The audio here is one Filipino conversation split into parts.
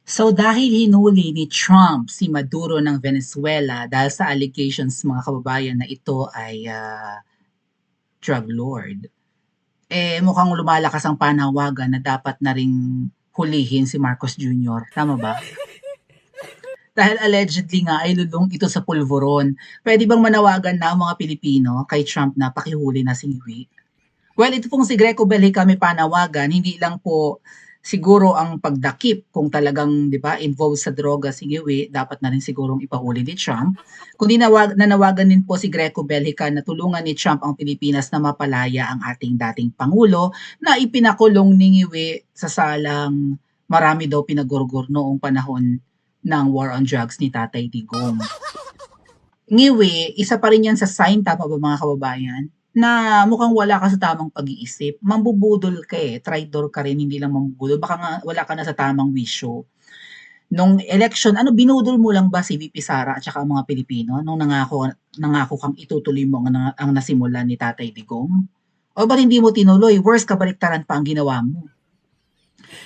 So dahil hinuli ni Trump si Maduro ng Venezuela dahil sa allegations mga kababayan na ito ay drug lord, mukhang lumalakas ang panawagan na dapat na ring hulihin si Marcos Jr. Tama ba? Dahil allegedly nga ay lulong ito sa pulburon. Pwede bang manawagan na ang mga Pilipino kay Trump na pakihuli na si Ngiwi? Well, ito pong si Greco Bellica may panawagan, hindi lang po siguro ang pagdakip kung talagang, 'di ba, involved sa droga si Ngiwi, dapat na rin sigurong ipahuli ni Trump. Kundi nanawagan din po si Greco Bellica na tulungan ni Trump ang Pilipinas na mapalaya ang ating dating Pangulo na ipinakulong ni Ngiwi sa salang marami daw pinagorgor noong panahon ng war on drugs ni Tatay Digong. Ngiwi, isa pa rin yan sa sign, tama ba mga kababayan, na mukhang wala ka sa tamang pag-iisip. Mambubudol ka traitor ka rin, hindi lang mambubudol. Baka nga wala ka na sa tamang wisyo. Nung election, binudol mo lang ba si VP Sara at saka ang mga Pilipino nung nangako kang itutuloy mo ang nasimulan ni Tatay Digong? O ba't hindi mo tinuloy? Worse, kabaliktaran pa ang ginawa mo.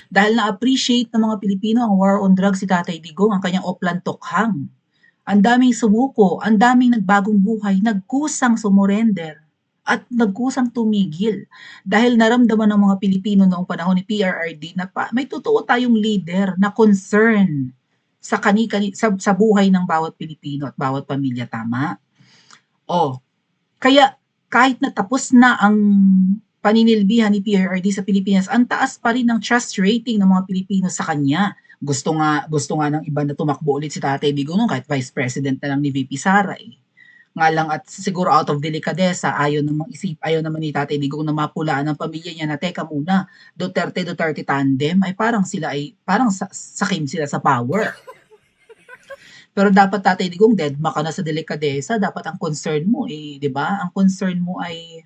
Dahil na-appreciate ng mga Pilipino ang war on drugs si Tatay Digong, ang kanyang Oplan Tokhang. Ang daming sumuko, ang daming nagbagong buhay, nagkusang sumurrender at nagkusang tumigil dahil naramdaman ng mga Pilipino noong panahon ni PRRD na may totoo tayong leader na concern sa buhay ng bawat Pilipino at bawat pamilya, tama? Kaya kahit na tapos na ang paninilbihan ni PRRD sa Pilipinas, ang taas pa rin ng trust rating ng mga Pilipino sa kanya. Gusto nga ng iba na tumakbo ulit si Tatay Digong kahit Vice President na lang ni VP Sara Nga lang at siguro out of delicadeza, ayaw naman ni Tatay Digong na mapulaan ng pamilya niya na teka muna, Duterte tandem ay parang sakim sila sa power. Pero dapat Tatay Digong, deadma ka na sa delikadesa, dapat ang concern mo 'di ba? Ang concern mo ay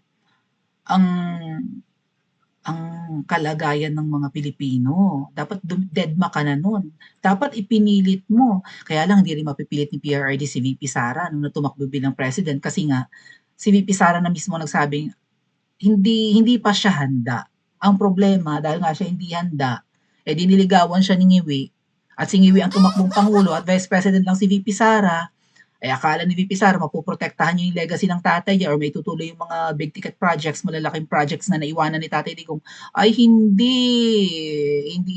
ang kalagayan ng mga Pilipino. Dapat deadma ka na nun. Dapat ipinilit mo. Kaya lang hindi rin mapipilit ni PRRD si VP Sara nung tumakbo bilang president kasi nga si VP Sara na mismo nagsabing hindi pa siya handa. Ang problema dahil nga siya hindi handa, diniligawan siya ni Ngiwi at si Ngiwi ang tumakbong Pangulo at Vice President lang si VP Sara. Akala ni VP Sara mapoprotektahan niya yung legacy ng tatay niya or may tutuloy yung mga big ticket projects, malalaking projects na naiwanan ni Tatay Digong. Ay hindi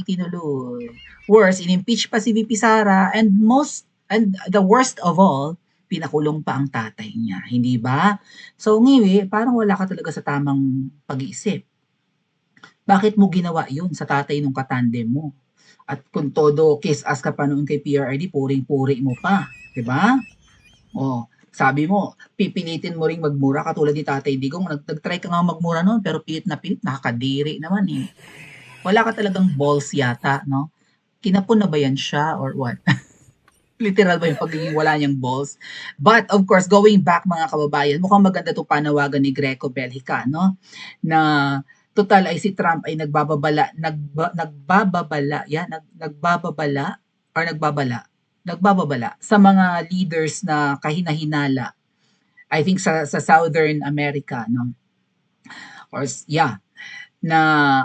tinuloy. Worse, inimpeach pa si VP Sara and the worst of all, pinakulong pa ang tatay niya, hindi ba? So Ngiwi, parang wala ka talaga sa tamang pag-iisip. Bakit mo ginawa yun sa tatay nung katandem mo? At kung todo kiss ass ka pa noon kay PRRD, puring-puri mo pa, 'di ba? Sabi mo, pipilitin mo ring magmura katulad ni Tatay Digong. Nag-try ka nga magmura noon pero pilit na pilit, nakakadiri naman Wala ka talagang balls yata, no? Kinapon na ba yan siya or what? Literal ba yung pagiging wala niyang balls? But of course, going back mga kababayan, mukhang maganda itong panawagan ni Greco Bellica, no? Na total ay si Trump ay nagbababala sa mga leaders na kahina-hinala. I think sa Southern America, no? Na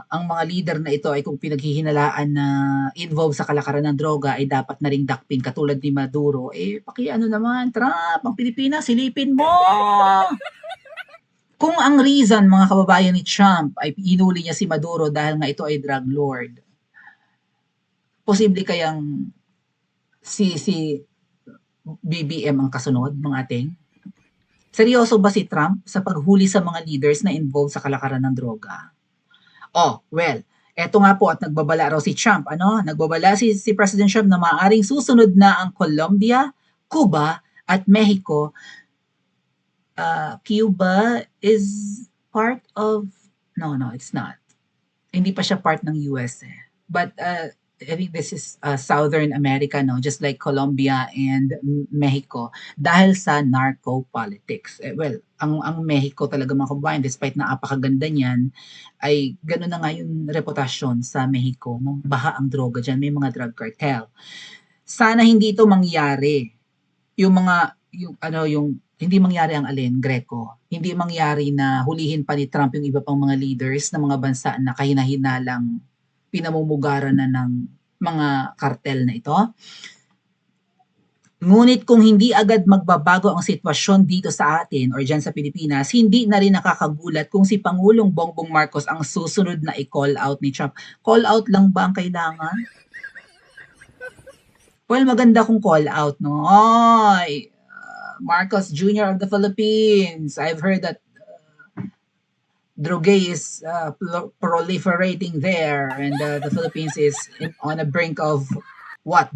ang mga leader na ito ay kung pinaghihinalaan na involved sa kalakaran ng droga ay dapat na ring dakpin katulad ni Maduro. Naman, Trump, ang Pilipinas, silipin mo! Kung ang reason, mga kababayan ni Trump, ay hinuli niya si Maduro dahil nga ito ay drug lord, posible kayang si BBM ang kasunod, mga ating? Seryoso ba si Trump sa paghuli sa mga leaders na involved sa kalakaran ng droga? Eto nga po at nagbabala raw si Trump. Nagbabala si President Trump na maaaring susunod na ang Colombia, Cuba at Mexico. Cuba is part of... No, it's not. Hindi pa siya part ng US But I think this is Southern America, no? Just like Colombia and Mexico. Dahil sa narco-politics. Ang Mexico talaga mga kababayan, despite na apakaganda niyan, ay gano'n na nga yung reputasyon sa Mexico. No? Baha ang droga dyan, may mga drug cartel. Sana hindi ito mangyari. Hindi mangyari ang Greco. Hindi mangyari na hulihin pa ni Trump yung iba pang mga leaders ng mga bansa na kahina-hinalang pinamumugaran na ng mga kartel na ito. Ngunit kung hindi agad magbabago ang sitwasyon dito sa atin or dyan sa Pilipinas, hindi na rin nakakagulat kung si Pangulong Bongbong Marcos ang susunod na i-call out ni Trump. Call out lang ba ang kailangan? Well, maganda kung call out, no? Oy, Marcos Jr. of the Philippines. I've heard that Drogay is proliferating there and the Philippines is on a brink of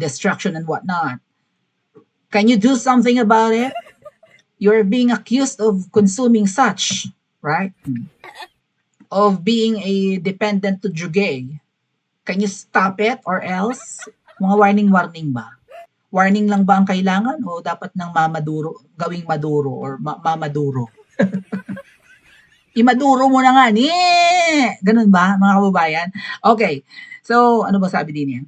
destruction and whatnot. Can you do something about it? You're being accused of consuming such, right? Of being a dependent to Drogay. Can you stop it or else? Mga warning ba? Warning lang ba ang kailangan o dapat ng gawing maduro or mamaduro? Imaduro mo na nga, ni! Ganun ba, mga kababayan? Okay, so ano ba sabi din niya?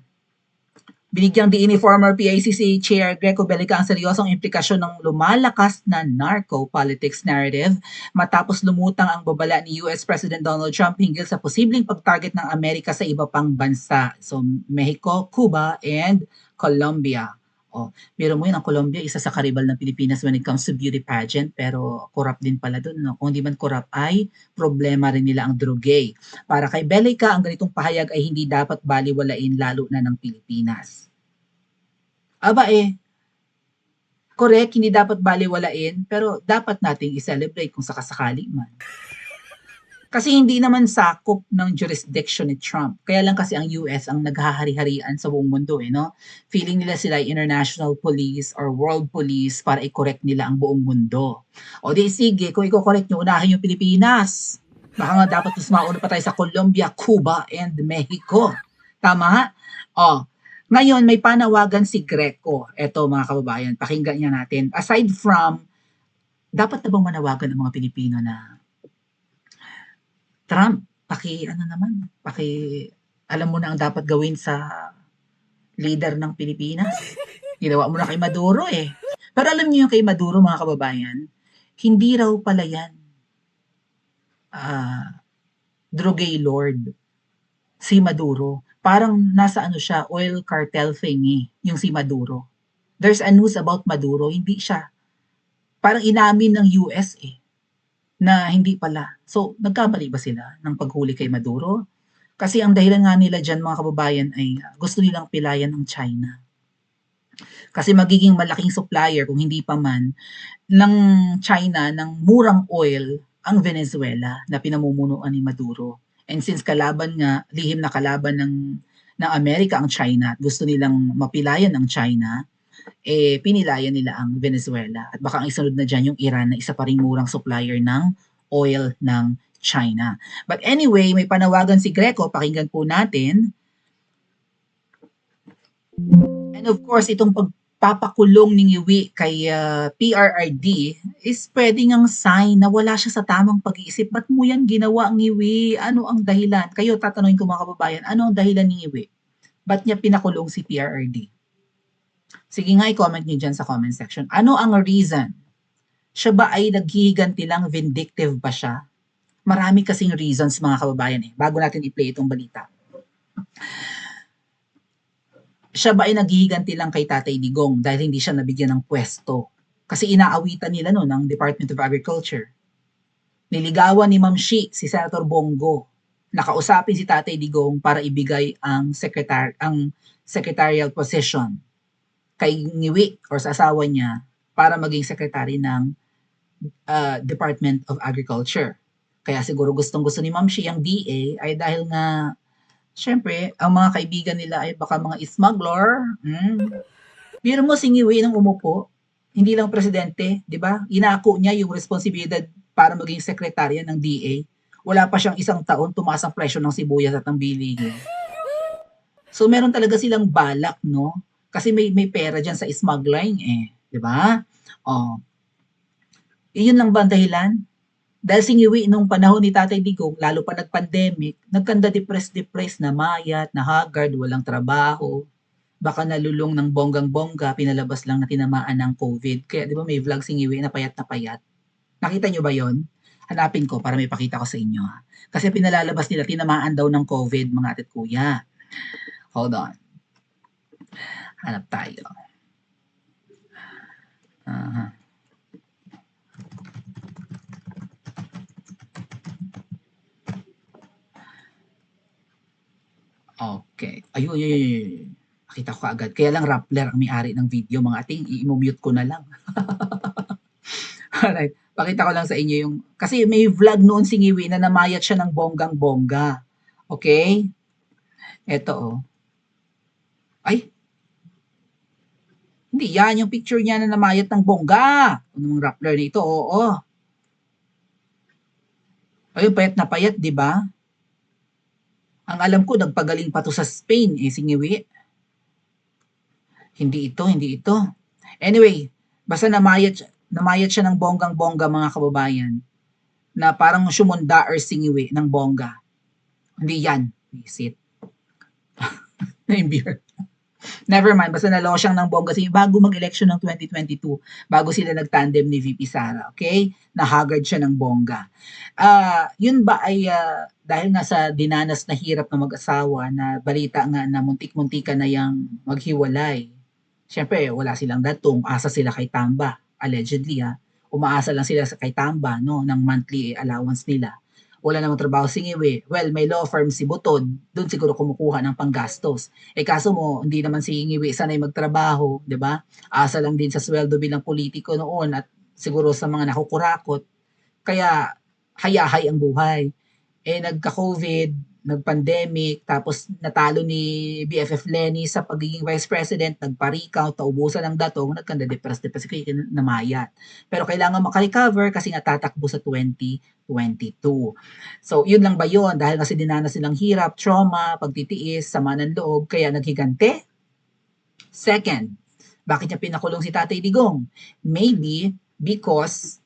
Binigyang diin ni former PICC Chair Greco Belica ang seryosong implikasyon ng lumalakas na narco-politics narrative matapos lumutang ang babala ni US President Donald Trump hinggil sa posibleng pag-target ng Amerika sa iba pang bansa. So, Mexico, Cuba, and Colombia. Pero mo yun, ang Colombia, isa sa karibal ng Pilipinas when it comes to beauty pageant, pero corrupt din pala dun. No? Kung di man corrupt ay problema rin nila ang drugay. Para kay Belica, ang ganitong pahayag ay hindi dapat baliwalain lalo na ng Pilipinas. Correct, hindi dapat baliwalain, pero dapat nating i-celebrate kung sakasakali man. Kasi hindi naman sakop ng jurisdiction ni Trump. Kaya lang kasi ang US ang naghahari-harian sa buong mundo, no? Feeling nila sila ay international police or world police para i-correct nila ang buong mundo. O di sige, kung i-correct nyo, unahin yung Pilipinas. Baka nga dapat mas mauna pa tayo sa Colombia, Cuba, and Mexico. Tama? Ngayon, may panawagan si Greco. Eto mga kababayan, pakinggan niya natin. Aside from, dapat na bang manawagan ng mga Pilipino na Trump, alam mo na ang dapat gawin sa leader ng Pilipinas. Ginawa mo na kay Maduro eh. Pero alam niyo yung kay Maduro mga kababayan, hindi raw pala yan drugay lord si Maduro. Parang nasa siya, oil cartel thingy, yung si Maduro. There's a news about Maduro, hindi siya. Parang inamin ng US na hindi pala. So, nagkamali ba sila ng paghuli kay Maduro? Kasi ang dahilan nga nila dyan mga kababayan ay gusto nilang pilayan ng China. Kasi magiging malaking supplier kung hindi pa man ng China ng murang oil ang Venezuela na pinamumunuan ni Maduro. And since lihim na kalaban ng Amerika ang China at gusto nilang mapilayan ng China, pinilayan nila ang Venezuela. At baka ang isunod na dyan yung Iran na isa pa ring murang supplier ng oil ng China. But anyway, may panawagan si Greco, pakinggan po natin. And of course, itong pagpapakulong ni Ngiwi kay PRRD is pwedeng ang sign na wala siya sa tamang pag-iisip. Ba't mo yan ginawa, Ngiwi? Ano ang dahilan? Kayo, tatanungin ko mga kababayan, ano ang dahilan ni Ngiwi? Ba't niya pinakulong si PRRD? Sige nga, i-comment niyo dyan sa comment section. Ano ang reason? Siya ba ay naghihiganti lang? Vindictive ba siya? Marami kasing reasons mga kababayan bago natin i-play itong balita. Siya ba ay naghihiganti lang kay Tatay Digong dahil hindi siya nabigyan ng pwesto? Kasi inaawitan nila ng Department of Agriculture. Niligawan ni Ma'am Shi, si Senator Bongo. Nakausapin si Tatay Digong para ibigay ang secretarial position kay Ngiwi or sa asawa niya para maging secretary ng Department of Agriculture. Kaya siguro gustong-gusto ni Ma'am Shi ang DA ay dahil nga syempre, ang mga kaibigan nila ay baka mga smuggler. Biro mo si Ngiwi nang umupo, hindi lang presidente, di ba? Inako niya yung responsibilidad para maging sekretarya ng DA. Wala pa siyang isang taon, tumaas ang presyo ng sibuyas at ng bilihin. So meron talaga silang balak, no? Kasi may pera dyan sa smuggling di ba? Iyon lang ba ang dahilan? Dahil si Ngiwi nung panahon ni Tatay Digong, lalo pa nag-pandemic, nagkanda-depress na mayat, na haggard, walang trabaho, baka nalulong ng bonggang-bongga, pinalabas lang na tinamaan ng COVID. Kaya di ba may vlog si Ngiwi na payat na payat? Nakita nyo ba yon? Hanapin ko para may pakita ko sa inyo. Kasi pinalalabas nila, tinamaan daw ng COVID, mga atit kuya. Hold on. Hanap tayo. Aha. Okay. Ayun, yun, yun, yun, yun. Nakita ko kaagad. Kaya lang Rappler ang may-ari ng video, mga ating i-mute ko na lang. Alright, pakita ko lang sa inyo yung kasi may vlog noon si Ngiwi na namayat siya ng bonggang-bongga. Okay? Eto, oh. Ay, hindi yan yung picture niya na namayat ng bongga. Anong Rappler nito? Oo. Ayun, payat na payat, di ba? Ang alam ko, nagpagaling pa to sa Spain, eh, si Ngiwi. Hindi ito, hindi ito. Anyway, basta namayat siya ng bonggang-bongga, mga kababayan, na parang sumunda or singiwi ng bongga. Hindi yan. Visit. Na-imbure. Never mind, basta nalaw siyang ng bongga bago mag-election ng 2022, bago sila nag-tandem ni VP Sara, okay? Nahagard siya ng bongga. Yun ba ay dahil nga sa dinanas na hirap ng mag-asawa na balita nga na muntik-muntikan na yang maghiwalay. Siyempre, wala silang datong, asa sila kay Tamba, allegedly umaasa lang sila kay Tamba, no, ng monthly allowance nila. Wala namang trabaho si Ngiwi. Well, may law firm si Butod, doon siguro kumukuha ng panggastos. Kaso mo, hindi naman si Ngiwi sanay magtrabaho, di ba? Asa lang din sa sweldo bilang politiko noon at siguro sa mga nakukurakot. Kaya hayahay ang buhay. Nagka-COVID, nag-pandemic, tapos natalo ni BFF Lenny sa pagiging vice president, nagpa-recount, naubusan ng datong, nagkanda-depress-depress kaya namayat. Pero kailangan makarecover kasi nga tatakbo sa 2022. So, yun lang ba yun? Dahil kasi dinanas silang hirap, trauma, pagtitiis, sama ng loob, kaya naghigante? Second, bakit niya pinakulong si Tatay Digong? Maybe because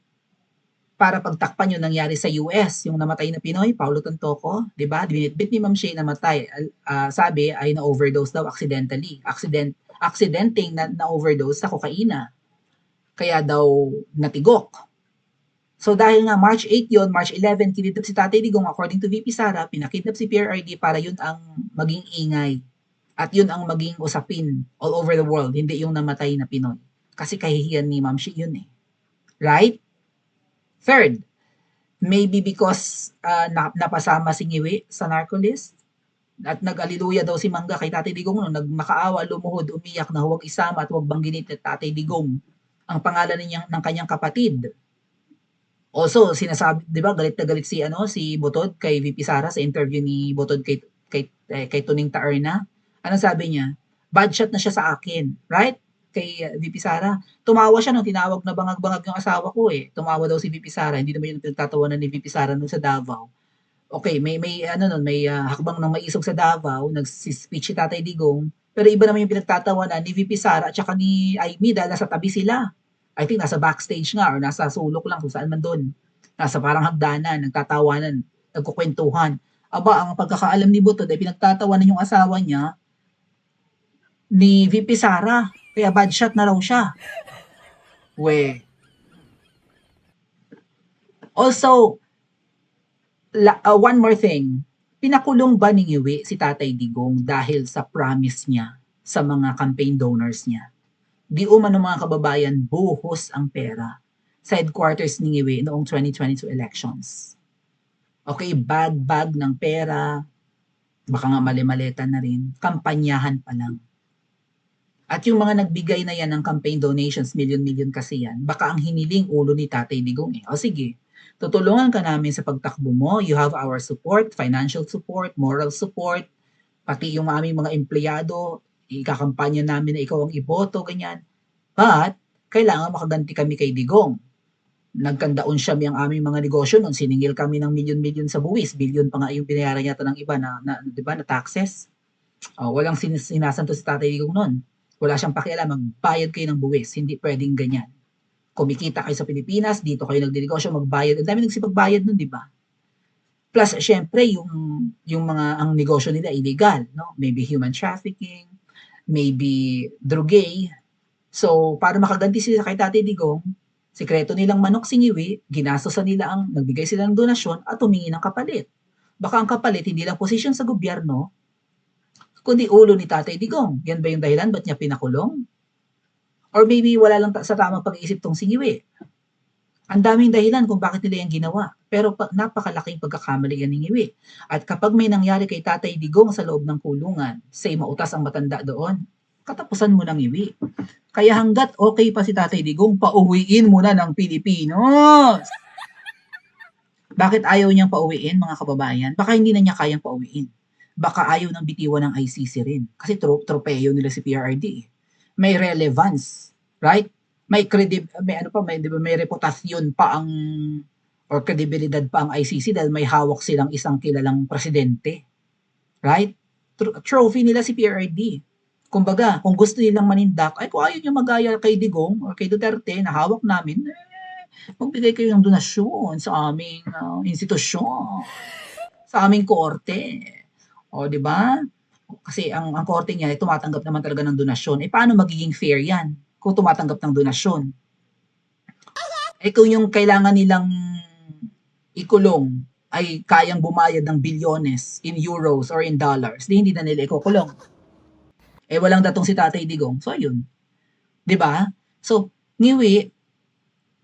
para pagtakpan yung nangyari sa US, yung namatay na Pinoy, Paulo Tontoco, di ba? Binitbit ni Ma'am Shay namatay. Sabi ay na-overdose daw accidentally. Accidenting na-overdose sa kokaina. Kaya daw natigok. So dahil nga March 8 yon, March 11, kinidnap si Tatay Digong according to VP Sara, pinakidnap si PRRD para yun ang maging ingay. At yun ang maging usapin all over the world, hindi yung namatay na Pinoy. Kasi kahihiyan ni Ma'am Shay yun eh. Right? Third, maybe because napasama si Ngiwi sa narcolist at nag-aliluya daw si Mangga kay Tatay Digong no, nagmakaawa, lumuhod, umiyak na huwag isama at huwag bangginit ni Tatay Digong ang pangalan ng kanyang kapatid. Also, sinasabi, 'di ba, galit na galit si Butod kay VP Sara sa interview ni Butod kay Tuning Taerna. Ano sabi niya? Bad shot na siya sa akin, right? Kay VP Sara. Tumawa siya nung tinawag na bangag-bangag yung asawa ko eh. Tumawa daw si VP Sara, hindi naman yung pinagtatawanan ni VP Sara nung sa Davao. Okay, may ano nun, may hakbang ng maisog sa Davao, nagsi-speech si Tatay Digong, pero iba naman yung pinagtatawanan ni VP Sara at saka ni Aimee dahil nasa tabi sila. I think nasa backstage nga or nasa sulok lang kung saan man doon. Nasa parang hagdanan, nagtatawanan, nagkukwentuhan. Aba, ang pagkakaalam ni Butod ay pinagtatawanan yung asawa niya ni VP Sara. Kaya bad shot na raw siya. We. Also, one more thing. Pinakulong ba ni Ngiwi si Tatay Digong dahil sa promise niya sa mga campaign donors niya? Di umano mga kababayan, buhos ang pera sa headquarters ni Ngiwi noong 2022 elections. Okay, bag ng pera, baka nga mali-maleta na rin, kampanyahan pa lang. At yung mga nagbigay na yan ng campaign donations, million-million kasi yan, baka ang hiniling ulo ni Tatay Digong eh. O sige, tutulungan ka namin sa pagtakbo mo, you have our support, financial support, moral support, pati yung aming mga empleyado, ikakampanya namin na ikaw ang iboto, ganyan. But, kailangan makaganti kami kay Digong. Nagkandaon siya ang aming mga negosyo noon, siningil kami ng milyon-milyon sa buwis, bilyon pa nga yung binayaran yata ng iba na 'di ba, na taxes. Walang sinasanto si Tatay Digong noon. Wala siyang pakialam, magbayad kayo ng buwis, hindi pwedeng ganyan. Kumikita kayo sa Pilipinas, dito kayo nagdinegosyo, magbayad. Ang dami nagsipagbayad nun, di ba? Plus, syempre, yung mga, ang negosyo nila illegal, no? Maybe human trafficking, maybe drugay. So, para makaganti sila kay Tatay Digong, sikreto nilang manok si Ngiwi, ginastosan nila nagbigay sila ng donasyon at humingi ng kapalit. Baka ang kapalit, hindi lang posisyon sa gobyerno, kundi ulo ni Tatay Digong. Yan ba yung dahilan ba't niya pinakulong? Or maybe wala lang sa tamang pag-iisip tong si Ngiwi. Ang daming dahilan kung bakit nila yan ginawa. Pero napakalaking pagkakamali yan ni Ngiwi. At kapag may nangyari kay Tatay Digong sa loob ng kulungan, say mautas ang matanda doon, katapusan mo ng Ngiwi. Kaya hanggat okay pa si Tatay Digong, pauwiin muna ng Pilipinos. Bakit ayaw niyang pauwiin, mga kababayan? Baka hindi na niya kayang pauwiin. Baka ayaw ng bitiwan ng ICC rin. Kasi tropeyo nila si PRRD. May relevance, right? May may reputasyon pa ang or kredibilidad pa ang ICC dahil may hawak silang isang kilalang presidente. Right? Trophy nila si PRRD. Kumbaga, kung gusto nilang manindak, ay kung ayaw nyo magaya kay Digong or kay Duterte na hawak namin, magbigay kayo ng donasyon sa aming institusyon, sa aming korte. O, di ba? Kasi ang korte niya ay tumatanggap naman talaga ng donasyon. Paano magiging fair yan kung tumatanggap ng donasyon? Kung yung kailangan nilang ikulong ay kayang bumayad ng bilyones in euros or in dollars, hindi na nila ikukulong. Walang datong si Tatay Digong. So, ayun. 'Di ba? So, Ngiwi,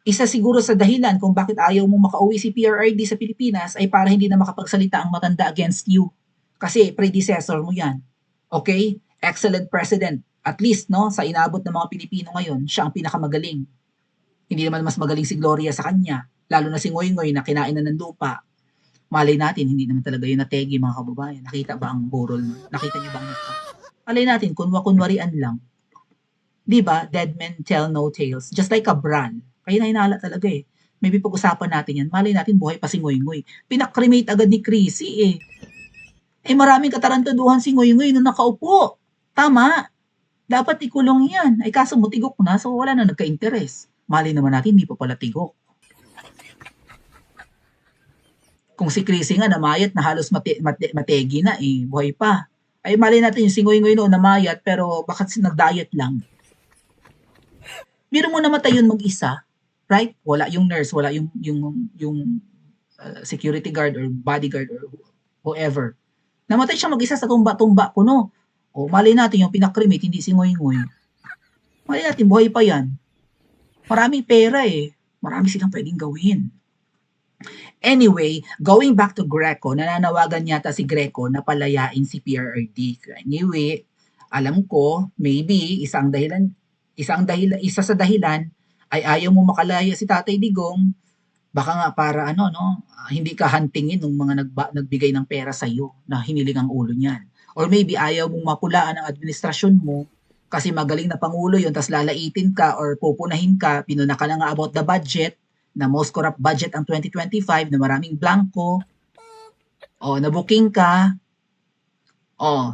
isa siguro sa dahilan kung bakit ayaw mong makauwi si PRRD sa Pilipinas ay para hindi na makapagsalita ang matanda against you. Kasi predecessor mo yan. Okay? Excellent president. At least, no, sa inabot ng mga Pilipino ngayon, siya ang pinakamagaling. Hindi naman mas magaling si Gloria sa kanya. Lalo na si Ngoy Ngoy na kinain na ng lupa. Malay natin, hindi naman talaga yun nategi, mga kababayan. Nakita ba ang burol? Nakita niyo ba ang mukha? Malay natin, kunwarian lang. Diba? Dead men tell no tales. Just like a brand. Kaya na hinala talaga eh. Maybe pag-usapan natin yan. Malay natin, buhay pa si Ngoy Ngoy. Pinakremate agad ni Chrissy eh. Maraming katarantaduhan si Ngoy Ngoy nung nakaupo. Tama. Dapat ikulong yan. Kaso mo tigok na, so wala na nagka-interes. Malay naman natin, hindi pa pala tigok. Kung si Chrissy nga namayat na halos mategi na buhay pa. Malay natin yung si Ngoy Ngoy noon namayat pero bakit nag-diet lang. Biro mo namatay yun mag-isa, right? Wala yung nurse, wala yung security guard or bodyguard or whoever. Namatay siya mag-isa sa tumba-tumba puno. Malay natin yung pinakremate, hindi si Ngoy Ngoy. Malay natin, buhay pa yan. Maraming pera eh. Marami silang pwedeng gawin. Anyway, going back to Greco, nananawagan yata si Greco na palayain si PRRD. Anyway, alam ko, maybe isa sa dahilan ay ayaw mo makalaya si Tatay Digong. Baka nga para hindi ka hantingin ng mga nagbigay ng pera sa iyo na hiniling ang ulo niyan. Or maybe ayaw mong mapulaan ang administrasyon mo kasi magaling na pangulo yun, tas lalaitin ka or pupunahin ka, pinuna ka na nga about the budget, na most corrupt budget ang 2025, na maraming blanco, na-booking ka,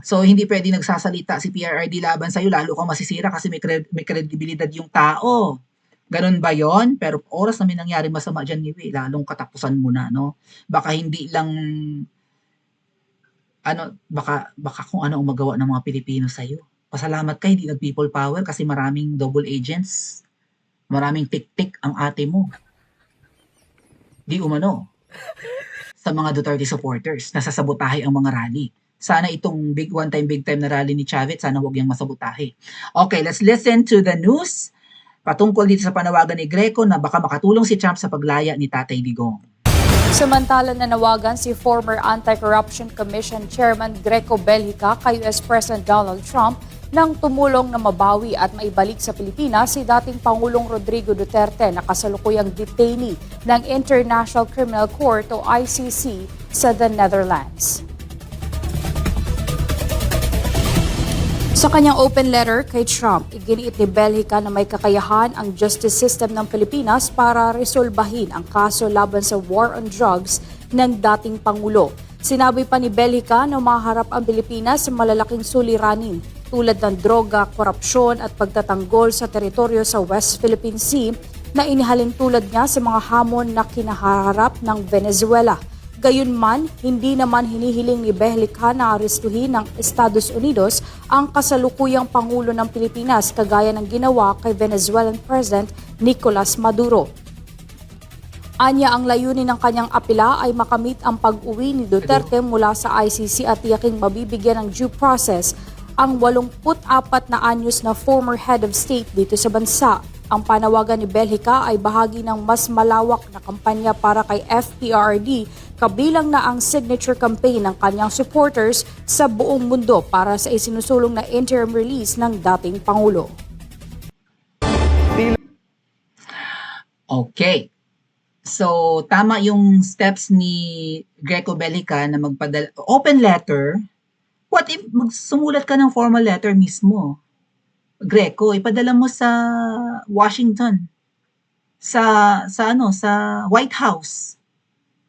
so hindi pwede nagsasalita si PRRD laban sa'yo, lalo kang masisira kasi may kredibilidad yung tao. Ganun ba yon? Pero oras na may nangyari masama dyan, lalong katapusan mo na, no? Baka hindi lang baka kung ano ang magawa ng mga Pilipino sa'yo. Pasalamat ka, hindi nag-people power kasi maraming double agents. Maraming tik-tik ang ate mo. Di umano. Sa mga Duterte supporters, nasasabotahe ang mga rally. Sana itong big time na rally ni Chavez, sana huwag yang masabotahe. Okay, let's listen to the news patungkol dito sa panawagan ni Greco na baka makatulong si Trump sa paglaya ni Tatay Digong. Samantala nanawagan si former Anti-Corruption Commission Chairman Greco Belhica kay US President Donald Trump nang tumulong na mabawi at maibalik sa Pilipinas si dating Pangulong Rodrigo Duterte na kasalukuyang detainee ng International Criminal Court o ICC sa the Netherlands. Sa kanyang open letter kay Trump, iginiit ni Belhica na may kakayahan ang justice system ng Pilipinas para resolbahin ang kaso laban sa war on drugs ng dating Pangulo. Sinabi pa ni Belhica na maharap ang Pilipinas sa malalaking suliranin tulad ng droga, korupsyon at pagtatanggol sa teritoryo sa West Philippine Sea na inihalin tulad nga sa mga hamon na kinaharap ng Venezuela. Gayunman, hindi naman hinihiling ni Belhica na arestuhin ng Estados Unidos ang kasalukuyang Pangulo ng Pilipinas kagaya ng ginawa kay Venezuelan President Nicolas Maduro. Anya ang layunin ng kanyang apela ay makamit ang pag-uwi ni Duterte mula sa ICC at tiyaking mabibigyan ng due process ang 84 na anyos na former head of state dito sa bansa. Ang panawagan ni Belhica ay bahagi ng mas malawak na kampanya para kay FPRD, kabilang na ang signature campaign ng kanyang supporters sa buong mundo para sa isinusulong na interim release ng dating Pangulo. Okay. So, tama yung steps ni Greco Bellica na magpadala open letter. What if sumulat ka ng formal letter mismo? Greco, ipadala mo sa Washington, sa White House,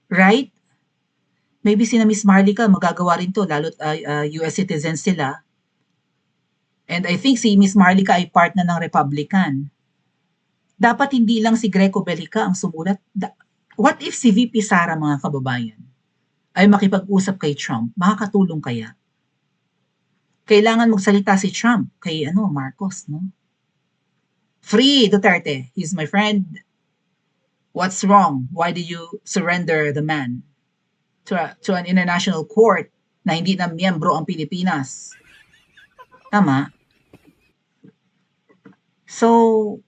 right? Maybe sina Miss Marlica magagawa rin to, lalo't US citizens sila. And I think si Miss Marlica ay part na ng Republican. Dapat hindi lang si Greco Bellica ang sumulat. What if si VP Sara, mga kababayan, ay makipag-usap kay Trump? Makakatulong kaya? Kailangan magsalita si Trump kay Marcos, no? Free Duterte, he's my friend. What's wrong? Why did you surrender the man to an international court na hindi na miyembro ang Pilipinas? Tama? So,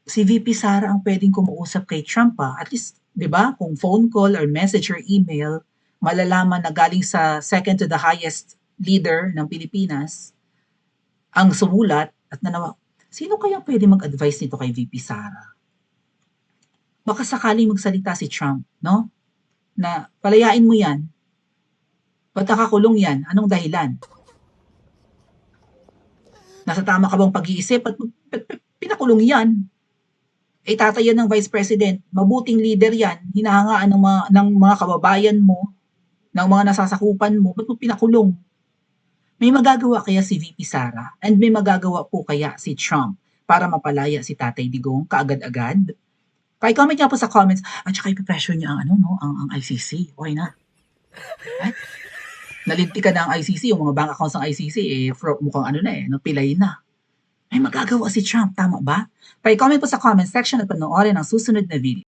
si VP Sara ang pwedeng kumuusap kay Trump, at least, 'di ba? Kung phone call or message or email, malalaman na galing sa second to the highest leader ng Pilipinas ang sumulat at sino kaya pwede mag-advise nito kay VP Sara? Baka sakaling magsalita si Trump, no? Na palayain mo 'yan. Ba't nakakulong 'yan? Anong dahilan? Nasa tama ka bang pag-iisip at pinakulong 'yan? Itatayan ng Vice President, mabuting leader 'yan, hinahangaan ng mga kababayan mo, ng mga nasasakupan mo, ba't mo pinakulong? May magagawa kaya si VP Sara and may magagawa po kaya si Trump para mapalaya si Tatay Digong kaagad-agad? Pa-comment niya po sa comments at saka ipe-pressure niya ang ICC. Okay na. Right? Nalintikan na ang ICC, yung mga bank accounts ng ICC, mukhang pilay na. May magagawa si Trump, tama ba? Pa-comment po sa comment section at panoorin ang susunod na video.